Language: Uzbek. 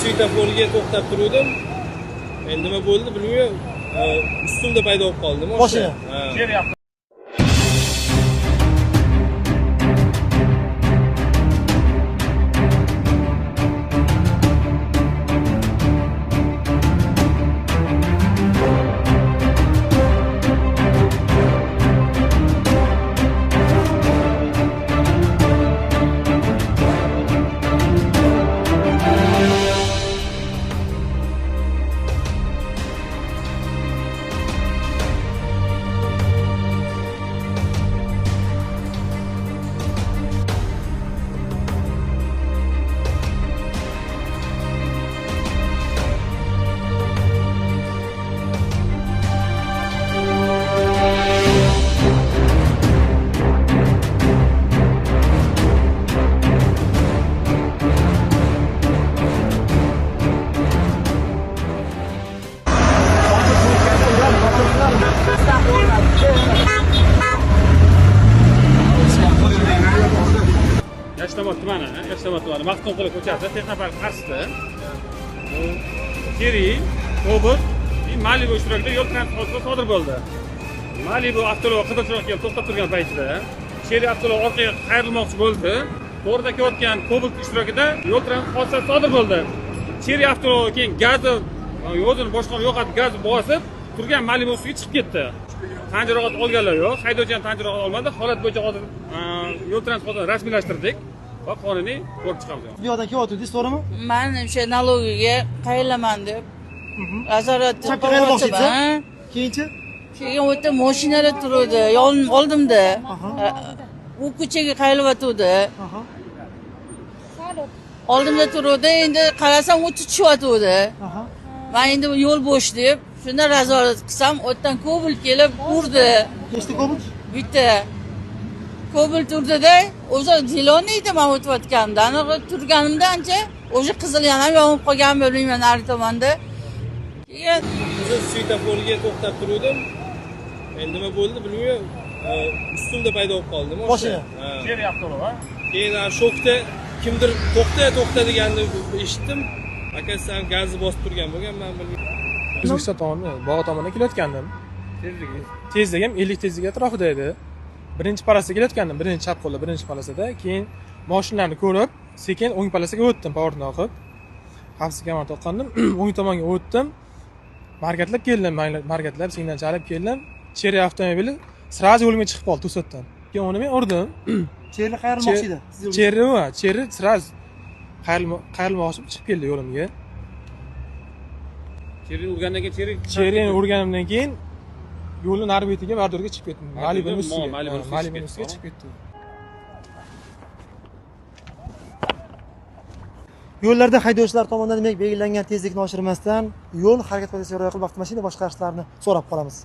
svetoforga to'xtab turdim. Endi nima bo'ldi bilmayman. Ustimda paydo bo'lib qoldi mashina. Yashnobod tumani, Maxtumquli ko'chasi, Texnopark qarshisida. Cherry, Cobalt, Malibu ishtirokida yo'l transport sodir bo'ldi. Malibu avtoyo'l qidirishga kelib to'xtab turgan paytida Cherry avtoyo'l orqaga qayrilmoqchi bo'ldi. To'g'rida kelayotgan Cobalt ishtirokida yo'l transport hodisasi sodir bo'ldi. Cherry avtoyo'l keyin gazni yo'lni boshqarib yo'qotib, gaz bosib, turgan Malibu ustiga chiqib ketdi. Tan jarohati olganlar yo'q, haydovchi ham tan jarohati olmadi. Holat bo'yicha hozir yo'l transportini rasmiylashtirdik va qonuniy ko'rib chiqamiz. Bu yoqdan kelyaptidingiz, to'g'rimi? Men o'sha nalogiga qaylaman deb nazorat Chapga qaylamoqchisiz? Keyinchi? keyin o'ta mashinalar turdi, oldimda. U ko'chaga qaylyotdi. Oldimda turdi, endi qarasam o'tib tushyotdi. Men endi yo'l bo'sh deb shunda nazorat qilsam, o'tdan Cobalt kelib urdi. Nechta Cobalt? Bitta Cobalt urdida, o'zi zeleniy edi men o'tayotganimda. Aniq turganimda ancha o'sha qizil yana yonib qolgan bilmayman nari tomonda. Keyin svetoforga to'xtab turdim. Endi nima bo'ldi bilmayman. Ustimda paydo bo'lib qoldi mashina. Cherry avtoyo'l, Keyin shokda kimdir to'xta deganini eshitdim. Akasi gazni bosib turgan bo'lgan, men bilmayman. O'zbekiston tomoni, Bog'ot tomonidan kelayotgandim. Tezlik ham 50 tezlik atrofida edi. Birinchi polosga kelayotgandim, birinchi chap qo'lda, birinchi polosada. Keyin mashinalarni ko'rib, sekin o'ng polosaga o'tdim, pavortni o'qib. Xavfsizlik kamarini taqqandim, o'ng tomonga o'tdim. Markatlab keldim, markatlab signalchalab keldim. Cherry avtomobili sirazi yo'lga chiqib qoldi to'satdan. Keyin uni men urdim. Cherry qayrilmoqchi edi. Cherry sirazi qayrilmoqchi chiqib keldi yo'limga. Cherry urgandan keyin Cherryni urganimdan keyin yo'lning nari betiga bardorga chiqib ketdim. Malibuning ustiga chiqib ketdim. Yo'llarda haydovchilar tomonidan demak belgilangan tezlikni oshirmasdan yo'l harakat qoidasiga rioya qilib avtomashina boshqarishlarni so'rab qolamiz.